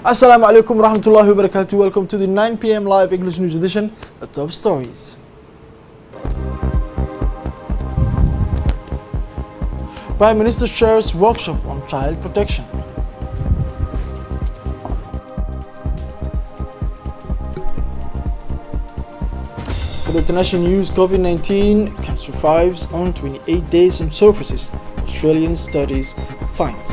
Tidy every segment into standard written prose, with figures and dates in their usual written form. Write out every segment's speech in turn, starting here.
Assalamu alaikum warahmatullahi wabarakatuh. Welcome to the 9 p.m. live English news edition, the top stories. Prime Minister shares workshop on child protection. For the international news, COVID-19 can survive on 28 days on surfaces, Australian studies finds.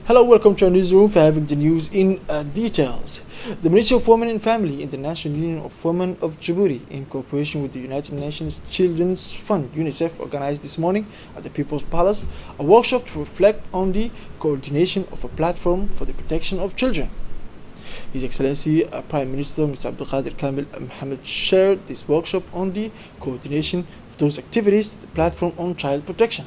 Hello, welcome to our newsroom for having the news in details. The Ministry of Women and Family in the National Union of Women of Djibouti, in cooperation with the United Nations Children's Fund, UNICEF, organized this morning at the People's Palace a workshop to reflect on the coordination of a platform for the protection of children. His Excellency Prime Minister Mr. Abdul Qadir Kamil Mohammed shared this workshop on the coordination of those activities to the platform on child protection.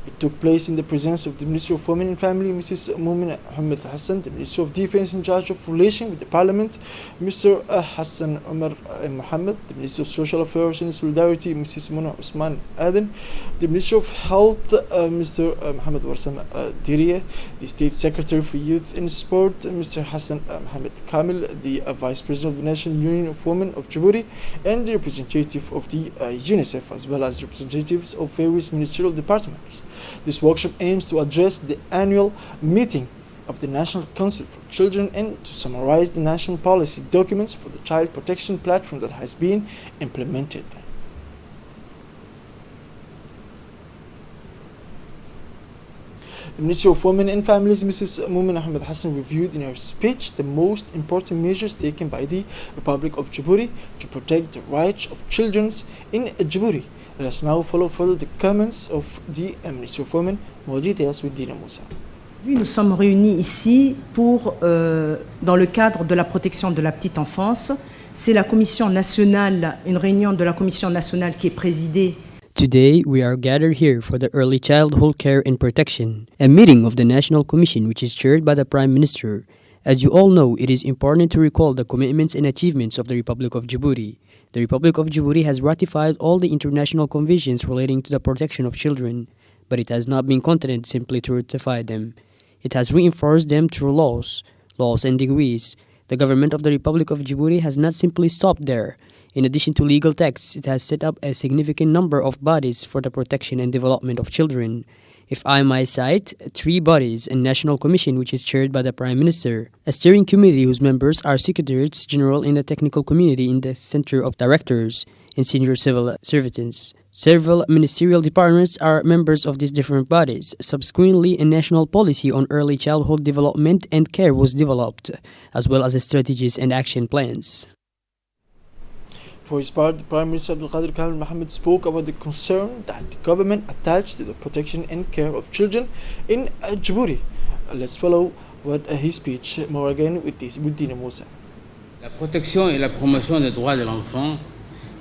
It took place in the presence of the Minister of Women and Family, Mrs. Mumin Ahmed Hassan, the Minister of Defense in charge of relation with the Parliament, Mr. Hassan Omar Mohammed, the Minister of Social Affairs and Solidarity, Mrs. Muna Usman Aden, the Minister of Health, Mr. Mohammed Warsam Diriye, the State Secretary for Youth and Sport, Mr. Hassan Mohammed Kamil, the Vice President of the National Union of Women of Djibouti, and the representative of the UNICEF, as well as representatives of various ministerial departments. This workshop aims to address the annual meeting of the National Council for Children and to summarize the national policy documents for the child protection platform that has been implemented. The Ministry of Women and Families, Mrs. Mumin Ahmed Hassan, reviewed in her speech the most important measures taken by the Republic of Djibouti to protect the rights of children in Djibouti. Let us now follow further the comments of the Ministry of Women. More details with Dina Moussa. Nous sommes réunis ici pour, dans le cadre de la protection de la petite enfance. C'est la commission nationale, une réunion de la commission nationale qui est présidée. Today, we are gathered here for the Early Childhood Care and Protection, a meeting of the National Commission which is chaired by the Prime Minister. As you all know, it is important to recall the commitments and achievements of the Republic of Djibouti. The Republic of Djibouti has ratified all the international conventions relating to the protection of children, but it has not been content simply to ratify them. It has reinforced them through laws and decrees. The government of the Republic of Djibouti has not simply stopped there. In addition to legal texts, it has set up a significant number of bodies for the protection and development of children. If I might cite, 3 bodies: a national commission which is chaired by the Prime Minister, a steering committee whose members are secretaries general in the technical community in the center of directors and senior civil servants. Several ministerial departments are members of these different bodies. Subsequently, a national policy on early childhood development and care was developed, as well as strategies and action plans. For his part, the Prime Minister Abdul Qadir Kamil Mohammed spoke about the concern that the government attached to the protection and care of children in Djibouti. Let's follow what his speech more again with Dina Moussa. La protection et la promotion des droits de l'enfant,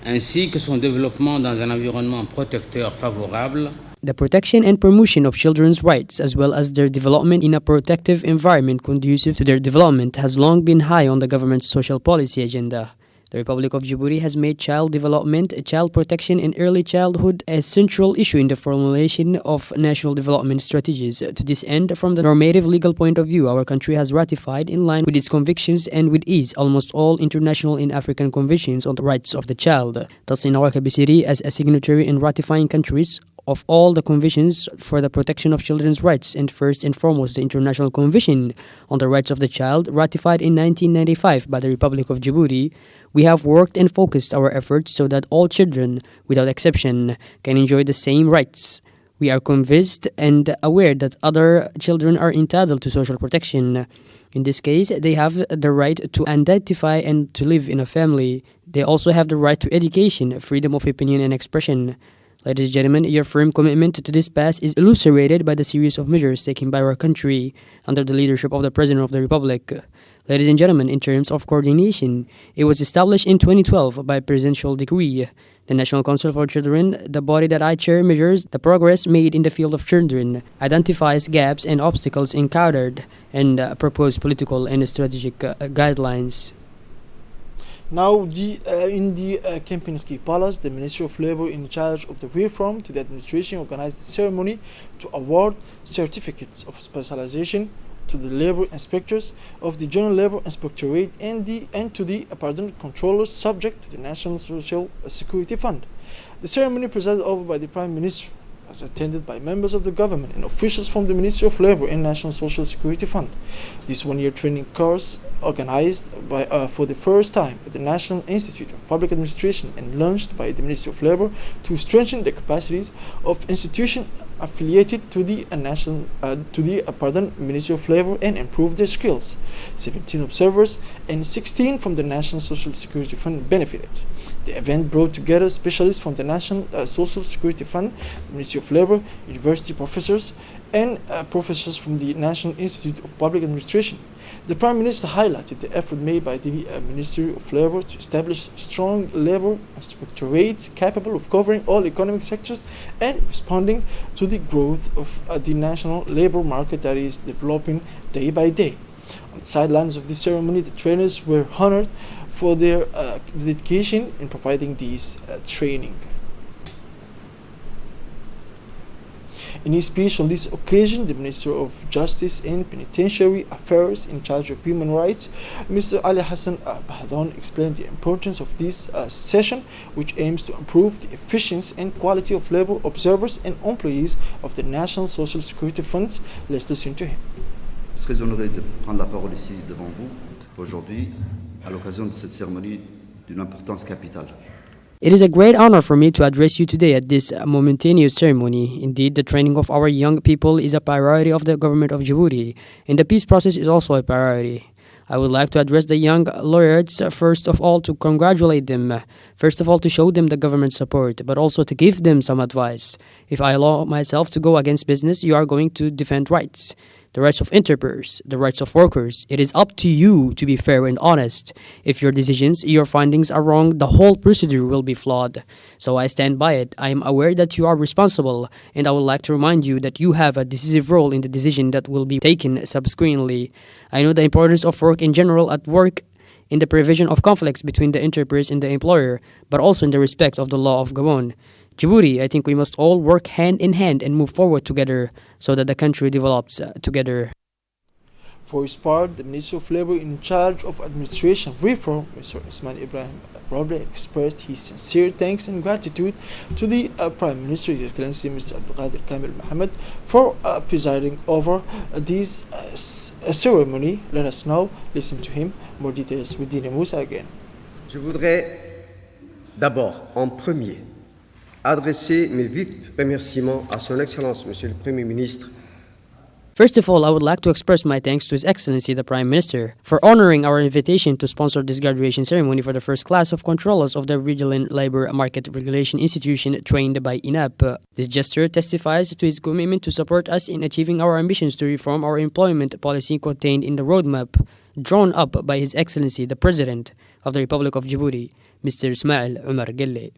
ainsi que son développement dans un environnement protecteur favorable. The protection and promotion of children's rights, as well as their development in a protective environment conducive to their development, has long been high on the government's social policy agenda. The Republic of Djibouti has made child development, child protection, and early childhood a central issue in the formulation of national development strategies. To this end, from the normative legal point of view, our country has ratified, in line with its convictions and with ease, almost all international and African conventions on the rights of the child. Thus, in our capacity as a signatory and ratifying countries of all the conventions for the protection of children's rights, and first and foremost the International Convention on the Rights of the Child, ratified in 1995 by the Republic of Djibouti, we have worked and focused our efforts so that all children, without exception, can enjoy the same rights. We are convinced and aware that other children are entitled to social protection. In this case, they have the right to identify and to live in a family. They also have the right to education, freedom of opinion and expression. Ladies and gentlemen, your firm commitment to this path is illustrated by the series of measures taken by our country under the leadership of the President of the Republic. Ladies and gentlemen, in terms of coordination, it was established in 2012 by presidential decree. The National Council for Children, the body that I chair, measures the progress made in the field of children, identifies gaps and obstacles encountered, and proposes political and strategic guidelines. Now, in the Kempinski Palace, the Ministry of Labor in charge of the reform to the administration organized the ceremony to award certificates of specialization to the labor inspectors of the General Labor Inspectorate and to the controllers subject to the National Social Security Fund. The ceremony presided over by the Prime Minister was attended by members of the government and officials from the Ministry of Labor and National Social Security Fund. This one-year training course, organized for the first time at the National Institute of Public Administration and launched by the Ministry of Labor to strengthen the capacities of institutions affiliated to the Ministry of Labor and improve their skills. 17 observers and 16 from the National Social Security Fund benefited. The event brought together specialists from the National Social Security Fund, the Ministry of Labor, university professors, and professors from the National Institute of Public Administration. The Prime Minister highlighted the effort made by the Ministry of Labor to establish strong labor inspectorates capable of covering all economic sectors and responding to the growth of the national labor market that is developing day by day. On the sidelines of this ceremony, the trainers were honored for their dedication in providing these training. In his speech on this occasion, the Minister of Justice and Penitentiary Affairs in charge of human rights, Mr. Ali Hassan Bahdan, explained the importance of this session, which aims to improve the efficiency and quality of labor observers and employees of the National Social Security Funds. Let's listen to him. Je suis très honoré de prendre la parole ici devant vous aujourd'hui à l'occasion de cette cérémonie d'une importance capitale. It is a great honor for me to address you today at this momentaneous ceremony. Indeed, the training of our young people is a priority of the government of Djibouti, and the peace process is also a priority. I would like to address the young laureates first of all to congratulate them, first of all to show them the government support, but also to give them some advice. If I allow myself to go against business, you are going to defend rights. The rights of entrepreneurs, the rights of workers. It is up to you to be fair and honest. If your decisions, your findings are wrong, the whole procedure will be flawed. So I stand by it. I am aware that you are responsible, and I would like to remind you that you have a decisive role in the decision that will be taken subsequently. I know the importance of work in general at work in the prevention of conflicts between the enterprise and the employer, but also in the respect of the law of Gabon. Djibouti, I think we must all work hand in hand and move forward together so that the country develops together. For his part, the Minister of Labor in charge of administration reform, Mr. Usman Ibrahim Roble, expressed his sincere thanks and gratitude to the Prime Minister, His Excellency Mr. Abdelkader Kamel Mohammed, for presiding over this ceremony. Let us now listen to him. More details with Dina Moussa again. Je voudrais d'abord, en premier, adresser mes vifs remerciements à Son Excellence, Monsieur le Premier ministre. First of all, I would like to express my thanks to His Excellency the Prime Minister for honoring our invitation to sponsor this graduation ceremony for the first class of controllers of the Vigilant Labor Market Regulation Institution trained by INAP. This gesture testifies to his commitment to support us in achieving our ambitions to reform our employment policy contained in the roadmap drawn up by His Excellency the President of the Republic of Djibouti, Mr. Ismail Omar Guelleh.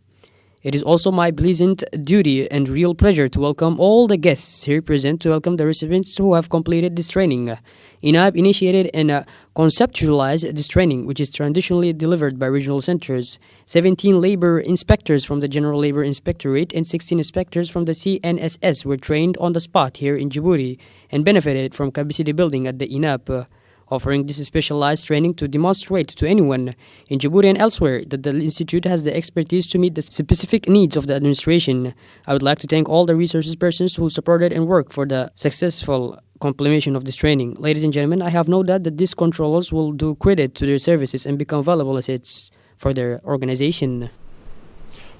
It is also my pleasant duty and real pleasure to welcome all the guests here present to welcome the recipients who have completed this training. INAB initiated and conceptualized this training, which is traditionally delivered by regional centers. 17 labor inspectors from the General Labor Inspectorate and 16 inspectors from the CNSS were trained on the spot here in Djibouti and benefited from capacity building at the INAB. Offering this specialized training to demonstrate to anyone in Djibouti and elsewhere that the Institute has the expertise to meet the specific needs of the administration. I would like to thank all the resources persons who supported and worked for the successful completion of this training. Ladies and gentlemen, I have no doubt that these controllers will do credit to their services and become valuable assets for their organization.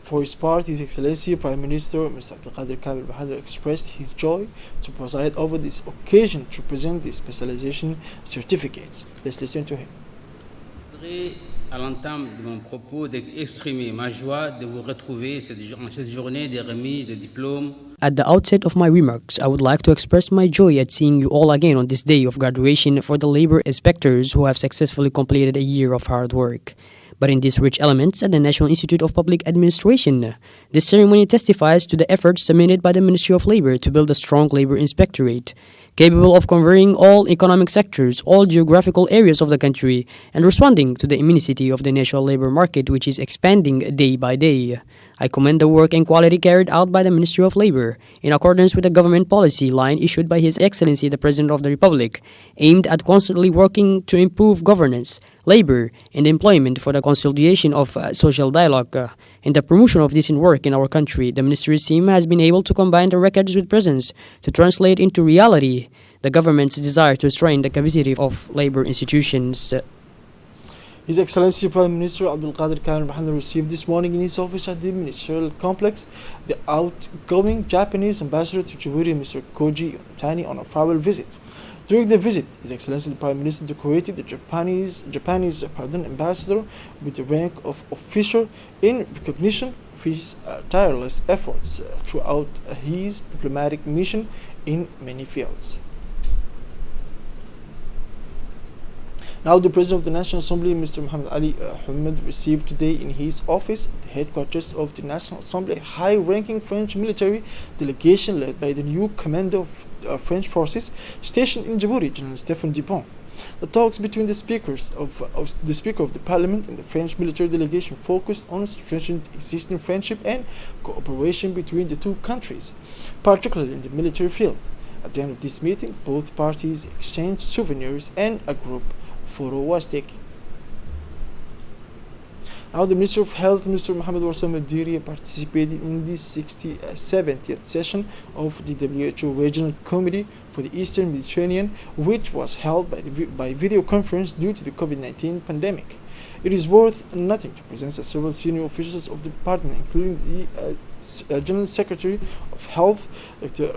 For his part, His Excellency Prime Minister Mr. Abdelkader Kamel Mohammed expressed his joy to preside over this occasion to present the specialization certificates. Let's listen to him. Je voudrais, à l'entame de mon propos, d'exprimer ma joie de vous retrouver en cette journée de remise de diplômes. At the outset of my remarks, I would like to express my joy at seeing you all again on this day of graduation for the labor inspectors who have successfully completed a year of hard work. But in these rich elements at the National Institute of Public Administration, this ceremony testifies to the efforts submitted by the Ministry of Labor to build a strong labor inspectorate, capable of covering all economic sectors, all geographical areas of the country, and responding to the immensity of the national labor market, which is expanding day by day. I commend the work and quality carried out by the Ministry of Labor, in accordance with the government policy line issued by His Excellency the President of the Republic, aimed at constantly working to improve governance, labor, and employment for the consolidation of social dialogue. In the promotion of decent work in our country, the Ministry's team has been able to combine the records with presence to translate into reality the government's desire to strengthen the capacity of labor institutions. His Excellency Prime Minister Abdul Qadir Khan Mohammed received this morning in his office at the ministerial complex the outgoing Japanese ambassador to Djibouti, Mr. Koji Tani, on a farewell visit. During the visit, His Excellency the Prime Minister decorated the Japanese ambassador with the rank of officer in recognition of his tireless efforts throughout his diplomatic mission in many fields. Now, the President of the National Assembly, Mr. Muhammad Ali Hamid, received today in his office at the headquarters of the National Assembly a high-ranking French military delegation led by the new commander of French forces stationed in Djibouti, General Stéphane Dupont. The talks between the Speaker of the Parliament and the French military delegation focused on strengthening existing friendship and cooperation between the two countries, particularly in the military field. At the end of this meeting, both parties exchanged souvenirs and a group photo was taken. Now, the Minister of Health, Mr. Mohammed Warsam Al-Diri, participated in the 67th session of the WHO Regional Committee for the Eastern Mediterranean, which was held by video conference due to the COVID-19 pandemic. It is worth noting to present several senior officials of the department, including the General Secretary of Health, Dr.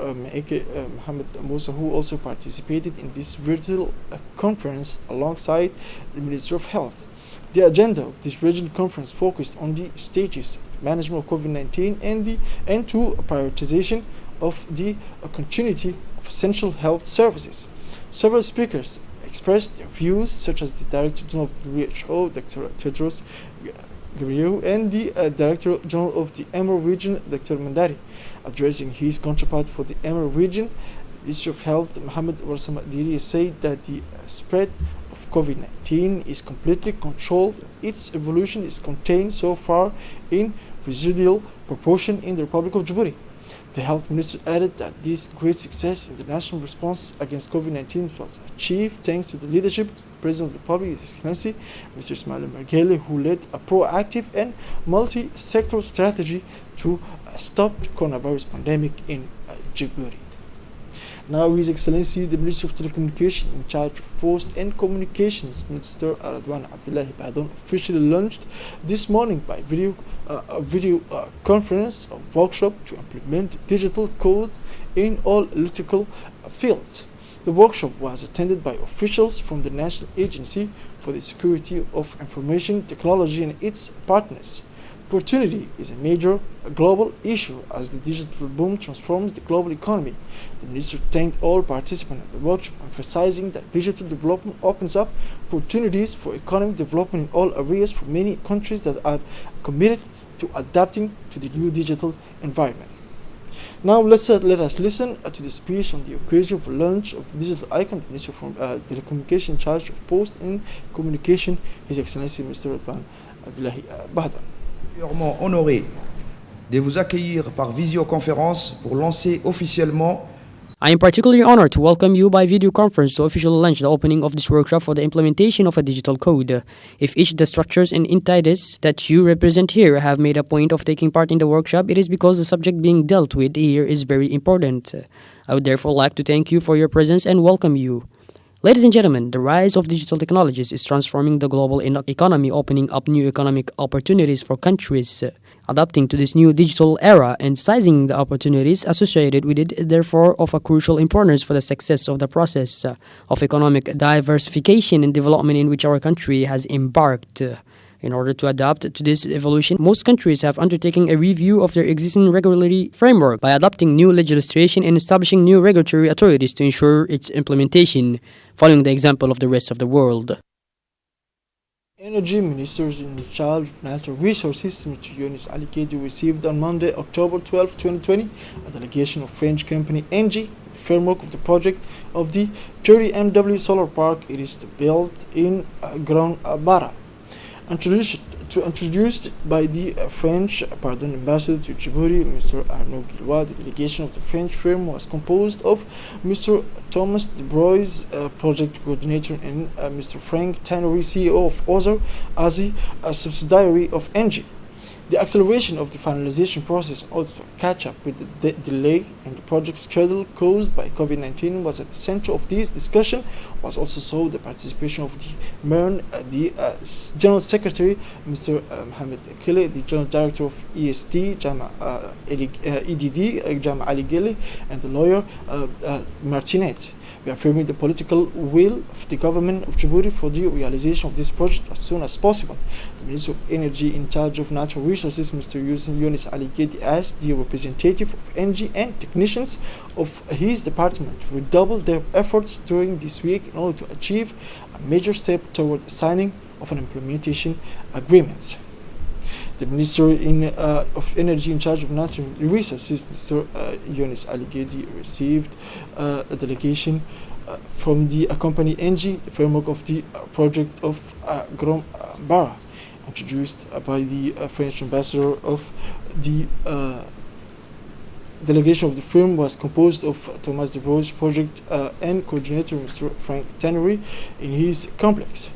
Mohammed Musa, who also participated in this virtual conference alongside the Minister of Health. The agenda of this regional conference focused on the stages of the management of COVID-19 and to prioritization of the continuity of essential health services. Several speakers expressed their views, such as the Director General of the WHO, Dr. Tedros Ghebreyesus, and the Director General of the Emer region, Dr. Mandari. Addressing his counterpart for the Emer region, the Minister of Health, Mohammed Warsam Al-Diri, said that the spread of COVID-19 is completely controlled. Its evolution is contained so far in residual proportion in the Republic of Djibouti. The Health Minister added that this great success in the national response against COVID-19 was achieved thanks to the leadership of the President of the Republic, His Excellency Mr. Ismail Margele, who led a proactive and multi-sectoral strategy to stop the coronavirus pandemic in Djibouti. Now, His Excellency the Minister of Telecommunications in charge of Post and Communications, Mr. Radwan Abdullahi Badon, officially launched this morning by video conference a workshop to implement digital codes in all electrical fields. The workshop was attended by officials from the National Agency for the Security of Information Technology and its partners. Opportunity is a major global issue as the digital boom transforms the global economy. The Minister thanked all participants at the workshop, emphasizing that digital development opens up opportunities for economic development in all areas for many countries that are committed to adapting to the new digital environment. Now, let us listen to the speech on the occasion of the launch of the digital icon, the Minister of Telecommunication in charge of Post and Communication, His Excellency Mr. Radwan Abdullahi Badon. Honoré de vous accueillir par visioconférence pour lancer officiellement. I am particularly honored to welcome you by video conference to officially launch the opening of this workshop for the implementation of a digital code. If each of the structures and entities that you represent here have made a point of taking part in the workshop, it is because the subject being dealt with here is very important. I would therefore like to thank you for your presence and welcome you. Ladies and gentlemen, the rise of digital technologies is transforming the global economy, opening up new economic opportunities for countries. Adapting to this new digital era and seizing the opportunities associated with it is therefore of a crucial importance for the success of the process of economic diversification and development in which our country has embarked. In order to adapt to this evolution, most countries have undertaken a review of their existing regulatory framework by adopting new legislation and establishing new regulatory authorities to ensure its implementation, following the example of the rest of the world. Energy Ministers in charge of natural resources, Mr. Younis Ali Kedi, received on Monday, October 12, 2020, a delegation of French company Anglais, framework of the project of the 30 MW solar park it is to build in Grand Bara. Introduced by the French ambassador to Djibouti, Mr. Arnaud Gillois, the delegation of the French firm was composed of Mr. Thomas Debrois, project coordinator, and Mr. Frank Tannery, CEO of Ozer Azi, a subsidiary of Engie. The acceleration of the finalization process in order to catch up with the delay in the project schedule caused by COVID-19 was at the center of this discussion. Was also saw the participation of the MERN, the General Secretary, Mr. Mohamed Kile, the General Director of ESD, EDD, Jama Ali Gili, and the lawyer Martinet. We are affirming the political will of the government of Djibouti for the realization of this project as soon as possible. The Minister of Energy in charge of natural resources, Mr. Younis Ali Gedi, asked the representative of Engie and technicians of his department to redouble their efforts during this week in order to achieve a major step toward the signing of an implementation agreement. The Minister of Energy in charge of natural resources, Mr. Younis Ali Gedi, received a delegation from the company Engie, the framework of the project of Grand Bara, introduced by the French ambassador of the delegation of the firm was composed of Thomas Debrois, project and coordinator Mr. Frank Tannery in his complex.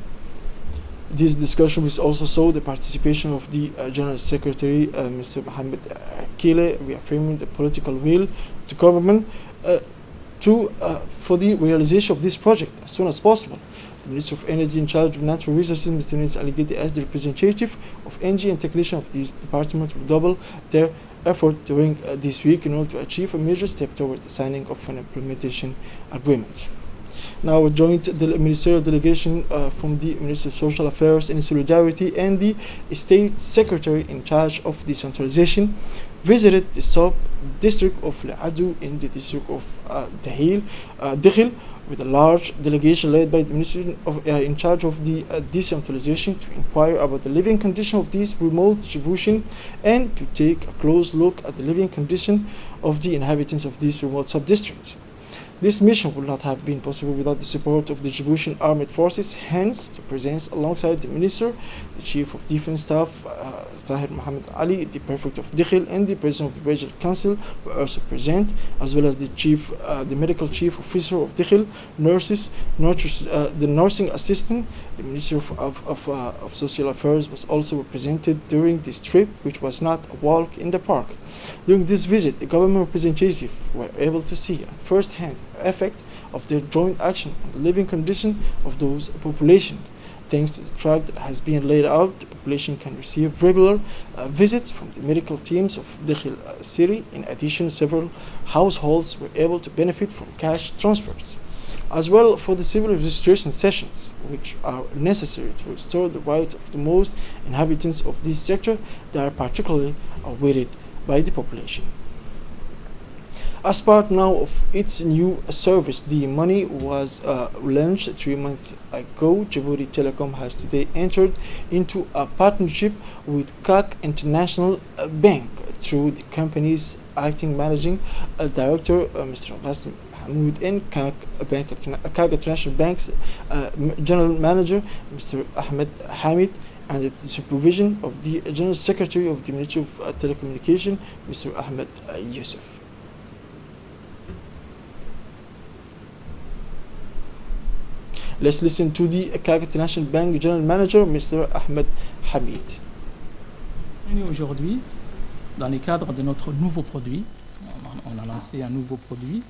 This discussion was also saw the participation of the General Secretary, Mr. Mohamed Kile, reaffirming the political will of the government for the realization of this project as soon as possible. The Minister of Energy in charge of natural resources, Mr. Younis Ali Gedi, as the representative of Engie and technician of this department, will double their effort during this week in order to achieve a major step toward the signing of an implementation agreement. Now, a joint ministerial delegation from the Ministry of Social Affairs and Solidarity and the State Secretary in charge of decentralization visited the sub-district of Le'adu in the district of Dikhil, with a large delegation led by the Ministry in charge of the decentralization to inquire about the living condition of these remote Djiboutian and to take a close look at the living condition of the inhabitants of these remote sub-districts. This mission would not have been possible without the support of the Djiboutian Armed Forces, hence the presence alongside the Minister, the Chief of Defense Staff, Tahir Mohamed Ali, the Prefect of Dikhil, and the President of the Regional Council were also present, as well as the Medical Chief Officer of Dikhil, nurses, the nursing assistant. The Ministry of Social Affairs was also represented during this trip, which was not a walk in the park. During this visit, the government representatives were able to see at first hand the effect of their joint action on the living condition of those population. Thanks to the track that has been laid out, the population can receive regular visits from the medical teams of Dikhil city. In addition, several households were able to benefit from cash transfers. As well for the civil registration sessions, which are necessary to restore the right of the most inhabitants of this sector that are particularly awaited by the population. As part now of its new service, the money was launched 3 months ago. Djibouti Telecom has today entered into a partnership with CAC International Bank through the company's acting managing director, Mr. Qasim Mahmoud, and CAC International Bank's general manager, Mr. Ahmed Hamid, and the supervision of the General Secretary of the Ministry of Telecommunication, Mr. Ahmed Yusuf. Let's listen to the CAC International Bank General Manager, Mr. Ahmed Hamid. Aujourd'hui, dans le cadre de notre nouveau produit, on a lancé un nouveau produit.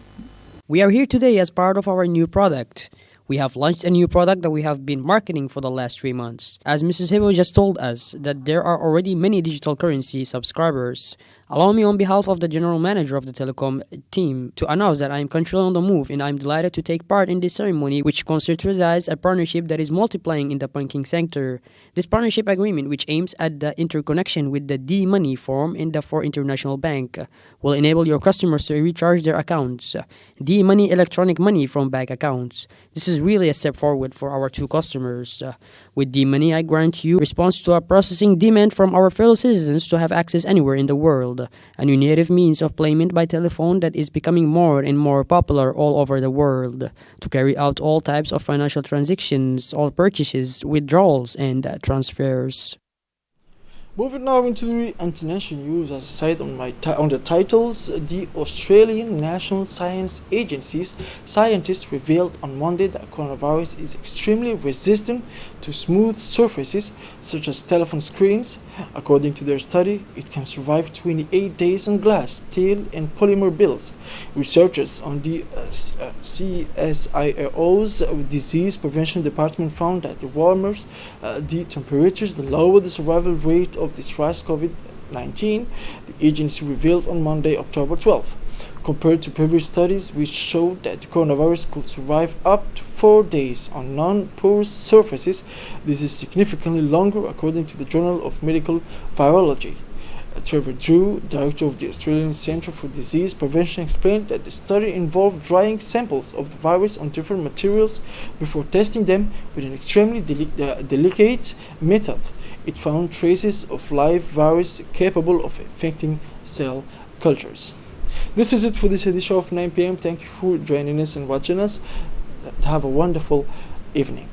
We are here today as part of our new product. We have launched a new product that we have been marketing for the last 3 months. As Mrs. Hibo just told us that there are already many digital currency subscribers. Allow me on behalf of the General Manager of the Telecom team to announce that I am currently on the move and I am delighted to take part in this ceremony, which constitutes a partnership that is multiplying in the banking sector. This partnership agreement, which aims at the interconnection with the D-Money Forum and the For International Bank, will enable your customers to recharge their accounts. D-Money electronic money from bank accounts. This is really a step forward for our two customers. With D-Money, I grant you response to a processing demand from our fellow citizens to have access anywhere in the world. world, a new native means of payment by telephone that is becoming more and more popular all over the world to carry out all types of financial transactions, all purchases, withdrawals, and transfers. Moving now into the international news, as I said on the titles, the Australian National Science Agency's scientists revealed on Monday that coronavirus is extremely resistant to smooth surfaces such as telephone screens. According to their study, it can survive 28 days on glass, steel, and polymer builds. Researchers on the CSIRO's Disease Prevention Department found that the warmer the temperatures, the lower the survival rate of this SARS-CoV-19, the agency revealed on Monday, October 12th. Compared to previous studies which showed that the coronavirus could survive up to 4 days on non-porous surfaces, this is significantly longer according to the Journal of Medical Virology. Trevor Drew, director of the Australian Centre for Disease Prevention, explained that the study involved drying samples of the virus on different materials before testing them with an extremely delicate method. It found traces of live virus capable of affecting cell cultures. This is it for this edition of 9 p.m. Thank you for joining us and watching us. Have a wonderful evening.